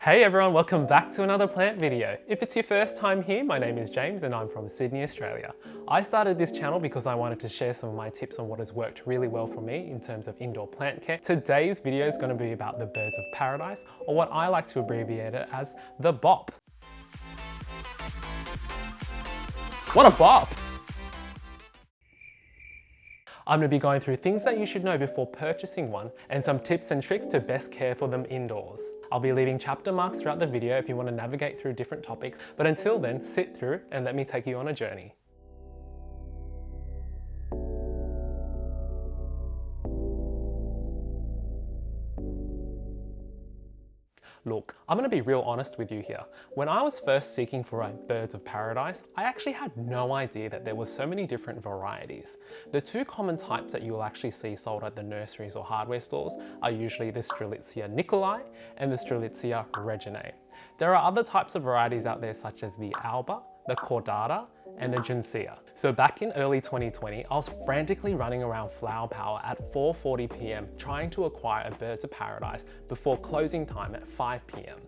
Hey everyone, welcome back to another plant video. If it's your first time here, my name is James and I'm from Sydney, Australia. I started this channel because I wanted to share some of my tips on what has worked really well for me in terms of indoor plant care. Today's video is going to be about the birds of paradise, or what I like to abbreviate it as the BOP. What a bop! I'm going to be going through things that you should know before purchasing one and some tips and tricks to best care for them indoors. I'll be leaving chapter marks throughout the video if you want to navigate through different topics, but until then, sit through and let me take you on a journey. Look, I'm going to be real honest with you here. When I was first seeking for birds of paradise, I actually had no idea that there were so many different varieties. The two common types that you'll actually see sold at the nurseries or hardware stores are usually the Strelitzia Nicolai and the Strelitzia Reginae. There are other types of varieties out there such as the Alba, the Cordata, and the Ginsea. So back in early 2020, I was frantically running around Flower Power at 4:40 p.m. trying to acquire a birds of paradise before closing time at 5 p.m.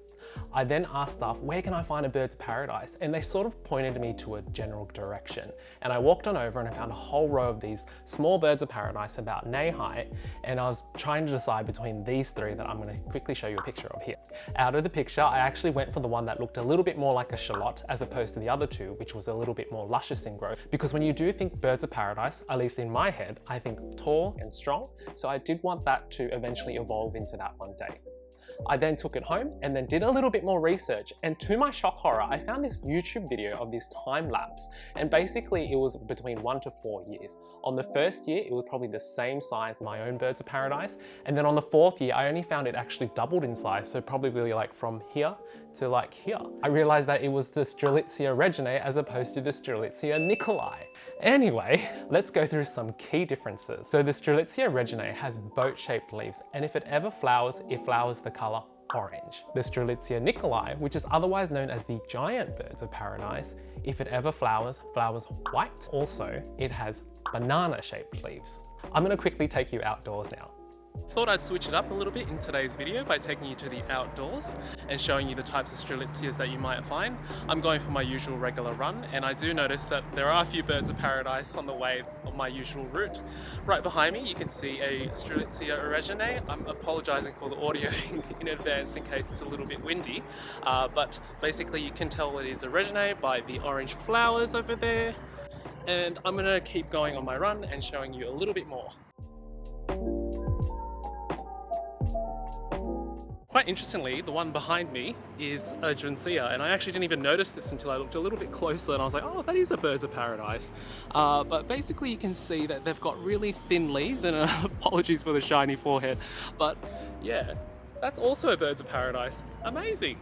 I then asked staff, where can I find a birds of paradise? And they sort of pointed me to a general direction. And I walked on over and I found a whole row of these small birds of paradise about knee high. And I was trying to decide between these three that I'm going to quickly show you a picture of here. Out of the picture, I actually went for the one that looked a little bit more like a shallot as opposed to the other two, which was a little bit more luscious in growth. Because when you do think birds of paradise, at least in my head, I think tall and strong. So I did want that to eventually evolve into that one day. I then took it home and then did a little bit more research, and to my shock horror, I found this YouTube video of this time lapse, and basically it was between 1 to 4 years. On the first year, it was probably the same size as my own birds of paradise, and then on the fourth year, I only found it actually doubled in size, so probably like from here to like here. I realized that it was the Strelitzia Reginae as opposed to the Strelitzia Nicolai. Anyway, let's go through some key differences. So the Strelitzia Reginae has boat-shaped leaves, and if it ever flowers, it flowers the color orange. The Strelitzia Nicolai, which is otherwise known as the giant birds of paradise, if it ever flowers, flowers white. Also, it has banana-shaped leaves. I'm gonna quickly take you outdoors now. Thought I'd switch it up a little bit in today's video by taking you to the outdoors and showing you the types of Strelitzias that you might find. I'm going for my usual regular run, and I do notice that there are a few birds of paradise on the way on my usual route. Right behind me you can see a Strelitzia Reginae. I'm apologising for the audio in advance in case it's a little bit windy, but basically you can tell it is a Reginae by the orange flowers over there. And I'm going to keep going on my run and showing you a little bit more. Quite interestingly, the one behind me is a Ginsea, and I actually didn't even notice this until I looked a little bit closer and I was like, oh, that is a birds of paradise. But basically you can see that they've got really thin leaves, and apologies for the shiny forehead, but yeah, that's also a birds of paradise. Amazing.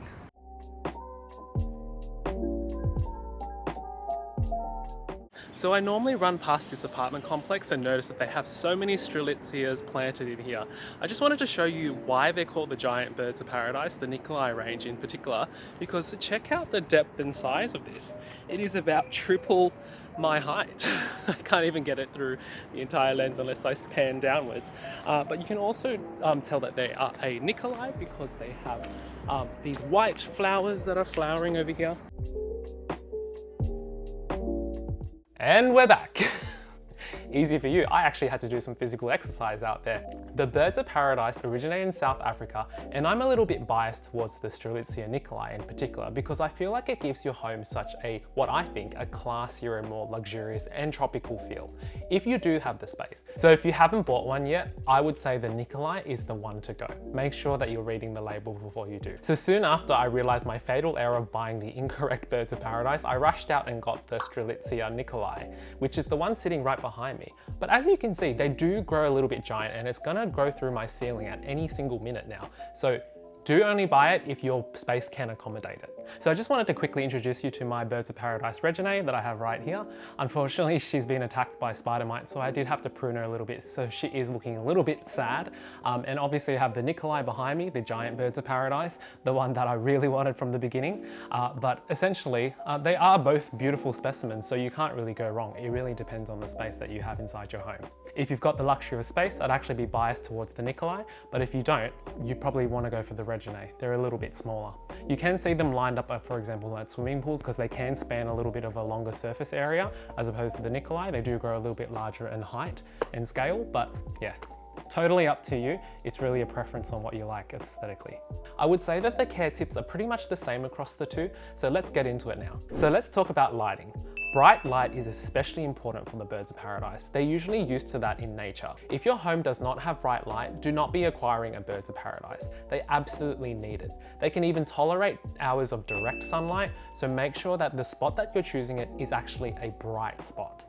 So I normally run past this apartment complex and notice that they have so many Strelitzias planted in here. I just wanted to show you why they're called the giant birds of paradise, the Nicolai range in particular, because check out the depth and size of this. It is about triple my height. I can't even get it through the entire lens unless I pan downwards. But you can also tell that they are a Nicolai because they have these white flowers that are flowering over here. And we're back. Easy for you. I actually had to do some physical exercise out there. The birds of paradise originate in South Africa, and I'm a little bit biased towards the Strelitzia Nicolai in particular because I feel like it gives your home such a, what I think, a classier and more luxurious and tropical feel, if you do have the space. So if you haven't bought one yet, I would say the Nicolai is the one to go. Make sure that you're reading the label before you do. So soon after I realized my fatal error of buying the incorrect birds of paradise, I rushed out and got the Strelitzia Nicolai, which is the one sitting right behind me. But as you can see, they do grow a little bit giant, and it's gonna grow through my ceiling at any single minute now. So do only buy it if your space can accommodate it. So I just wanted to quickly introduce you to my Birds of Paradise Reginae that I have right here. Unfortunately, she's been attacked by spider mites, so I did have to prune her a little bit, so she is looking a little bit sad. And obviously I have the Nicolai behind me, the giant Birds of Paradise, the one that I really wanted from the beginning. But essentially, they are both beautiful specimens, so you can't really go wrong. It really depends on the space that you have inside your home. If you've got the luxury of space, I'd actually be biased towards the Nicolai, but if you don't, you probably want to go for the Reginae. They're a little bit smaller. You can see them lined up, for example, at swimming pools because they can span a little bit of a longer surface area as opposed to the Nicolai. They do grow a little bit larger in height and scale, but yeah, totally up to you. It's really a preference on what you like aesthetically. I would say that the care tips are pretty much the same across the two, so let's get into it now. So let's talk about lighting. Bright light is especially important for the Birds of Paradise. They're usually used to that in nature. If your home does not have bright light, do not be acquiring a Birds of Paradise. They absolutely need it. They can even tolerate hours of direct sunlight, so make sure that the spot that you're choosing it is actually a bright spot.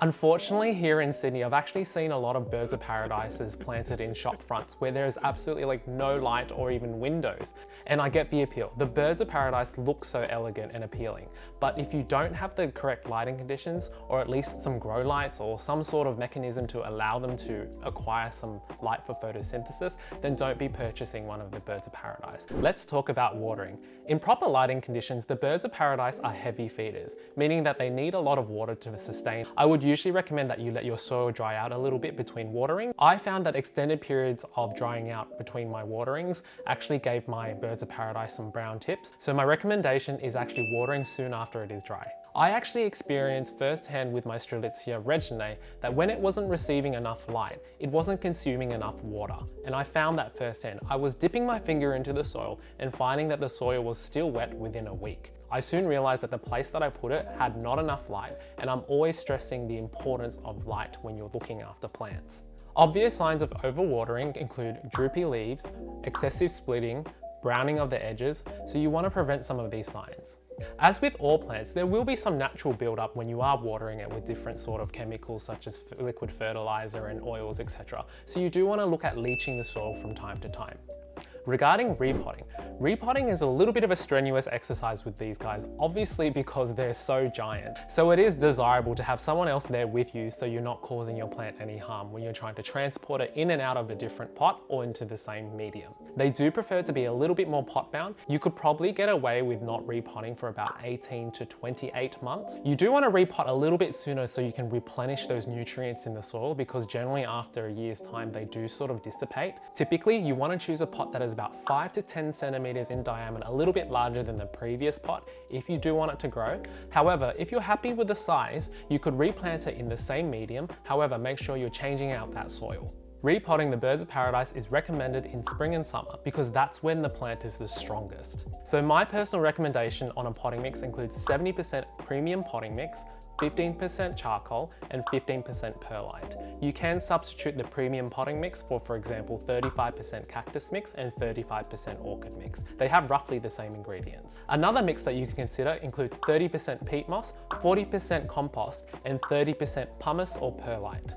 Unfortunately, here in Sydney, I've actually seen a lot of Birds of Paradises planted in shop fronts where there's absolutely like no light or even windows. And I get the appeal. The Birds of Paradise look so elegant and appealing, but if you don't have the correct lighting conditions, or at least some grow lights or some sort of mechanism to allow them to acquire some light for photosynthesis, then don't be purchasing one of the Birds of Paradise. Let's talk about watering. In proper lighting conditions, the Birds of Paradise are heavy feeders, meaning that they need a lot of water to sustain. I would usually recommend that you let your soil dry out a little bit between watering. I found that extended periods of drying out between my waterings actually gave my Birds of Paradise some brown tips. So my recommendation is actually watering soon after it is dry. I actually experienced firsthand with my Strelitzia Reginae that when it wasn't receiving enough light, it wasn't consuming enough water. And I found that firsthand. I was dipping my finger into the soil and finding that the soil was still wet within a week. I soon realized that the place that I put it had not enough light, and I'm always stressing the importance of light when you're looking after plants. Obvious signs of overwatering include droopy leaves, excessive splitting, browning of the edges, so you want to prevent some of these signs. As with all plants, there will be some natural buildup when you are watering it with different sort of chemicals such as liquid fertilizer and oils, etc. So you do want to look at leaching the soil from time to time. Regarding repotting, repotting is a little bit of a strenuous exercise with these guys, obviously because they're so giant. So it is desirable to have someone else there with you so you're not causing your plant any harm when you're trying to transport it in and out of a different pot or into the same medium. They do prefer to be a little bit more pot bound. You could probably get away with not repotting for about 18 to 28 months. You do want to repot a little bit sooner so you can replenish those nutrients in the soil, because generally after a year's time they do sort of dissipate. Typically you want to choose a pot that is about 5 to 10 centimeters in diameter, a little bit larger than the previous pot if you do want it to grow. However, if you're happy with the size, you could replant it in the same medium. However, make sure you're changing out that soil. Repotting the Birds of Paradise is recommended in spring and summer because that's when the plant is the strongest. So my personal recommendation on a potting mix includes 70% premium potting mix, 15% charcoal and 15% perlite. You can substitute the premium potting mix for example, 35% cactus mix and 35% orchid mix. They have roughly the same ingredients. Another mix that you can consider includes 30% peat moss, 40% compost and 30% pumice or perlite.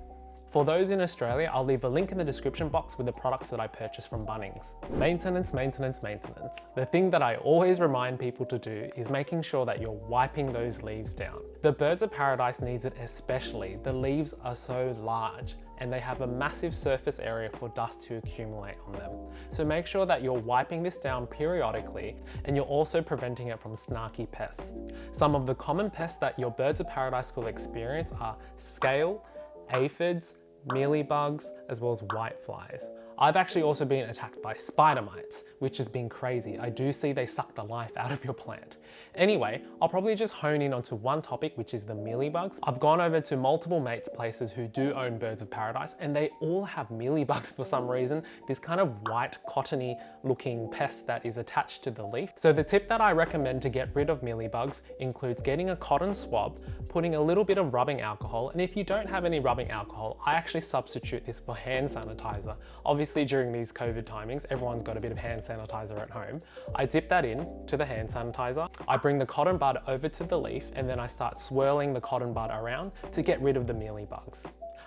For those in Australia, I'll leave a link in the description box with the products that I purchased from Bunnings. Maintenance, maintenance, maintenance. The thing that I always remind people to do is making sure that you're wiping those leaves down. The Birds of Paradise needs it especially. The leaves are so large and they have a massive surface area for dust to accumulate on them. So make sure that you're wiping this down periodically, and you're also preventing it from snarky pests. Some of the common pests that your Birds of Paradise will experience are scale, aphids, mealybugs, as well as whiteflies. I've actually also been attacked by spider mites, which has been crazy. I do see they suck the life out of your plant. Anyway, I'll probably just hone in onto one topic, which is the mealybugs. I've gone over to multiple mates' places who do own Birds of Paradise, and they all have mealybugs for some reason, this kind of white cottony looking pest that is attached to the leaf. So the tip that I recommend to get rid of mealybugs includes getting a cotton swab, putting a little bit of rubbing alcohol, and if you don't have any rubbing alcohol, I actually substitute this for hand sanitizer. Obviously during these COVID timings, everyone's got a bit of hand sanitizer at home. I dip that in to the hand sanitizer. I bring the cotton bud over to the leaf, and then I start swirling the cotton bud around to get rid of the mealybugs.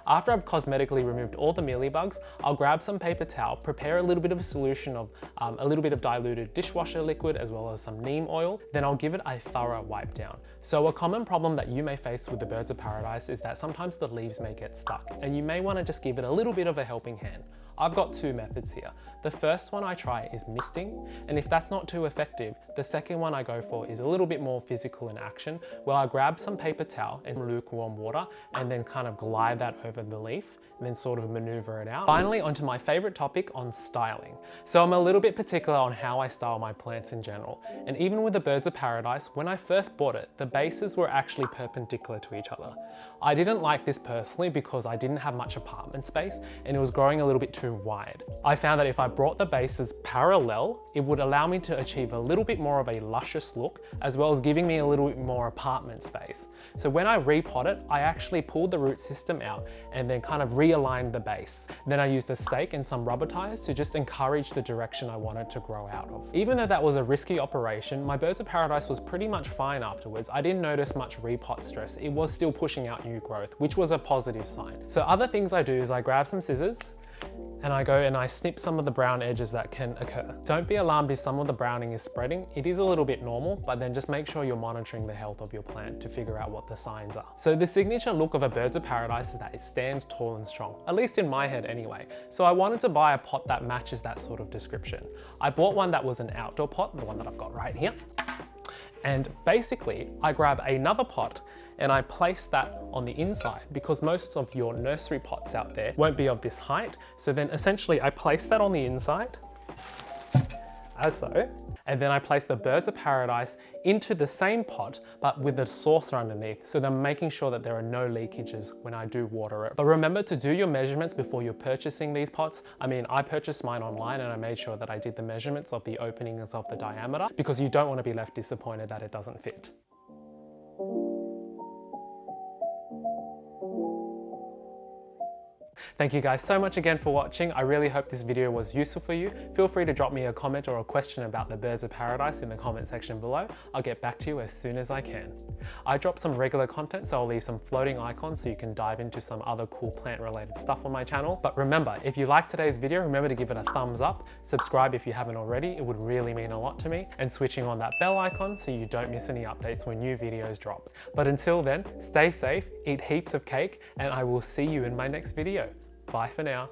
After I've cosmetically removed all the mealybugs, I'll grab some paper towel, prepare a little bit of a solution of a little bit of diluted dishwasher liquid as well as some neem oil. Then I'll give it a thorough wipe down. So a common problem that you may face with the birds of paradise is that sometimes the leaves may get stuck and you may want to just give it a little bit of a helping hand. I've got two methods here. The first one I try is misting, and if that's not too effective, the second one I go for is a little bit more physical in action, where I grab some paper towel and lukewarm water and then kind of glide that over the leaf and then sort of maneuver it out. Finally, onto my favorite topic on styling. So I'm a little bit particular on how I style my plants in general. And even with the birds of paradise, when I first bought it, the bases were actually perpendicular to each other. I didn't like this personally because I didn't have much apartment space and it was growing a little bit too wide. I found that if I brought the bases parallel, it would allow me to achieve a little bit more of a luscious look, as well as giving me a little bit more apartment space. So when I repot it, I actually pulled the root system out and then kind of realigned the base. Then I used a stake and some rubber ties to just encourage the direction I wanted to grow out of. Even though that was a risky operation, my birds of paradise was pretty much fine afterwards. I didn't notice much repot stress. It was still pushing out new growth, which was a positive sign. So other things I do is I grab some scissors and I go and I snip some of the brown edges that can occur. Don't be alarmed if some of the browning is spreading. It is a little bit normal, but then just make sure you're monitoring the health of your plant to figure out what the signs are. So the signature look of a birds of paradise is that it stands tall and strong, at least in my head anyway. So I wanted to buy a pot that matches that sort of description. I bought one that was an outdoor pot, the one that I've got right here. And basically I grab another pot and I place that on the inside because most of your nursery pots out there won't be of this height. So then essentially I place that on the inside, as so, and then I place the birds of paradise into the same pot, but with a saucer underneath. So then making sure that there are no leakages when I do water it. But remember to do your measurements before you're purchasing these pots. I mean, I purchased mine online and I made sure that I did the measurements of the openings of the diameter because you don't want to be left disappointed that it doesn't fit. Thank you guys so much again for watching. I really hope this video was useful for you. Feel free to drop me a comment or a question about the birds of paradise in the comment section below. I'll get back to you as soon as I can. I drop some regular content, so I'll leave some floating icons so you can dive into some other cool plant related stuff on my channel. But remember, if you liked today's video, remember to give it a thumbs up, subscribe if you haven't already, it would really mean a lot to me, and switching on that bell icon so you don't miss any updates when new videos drop. But until then, stay safe, eat heaps of cake, and I will see you in my next video. Bye for now.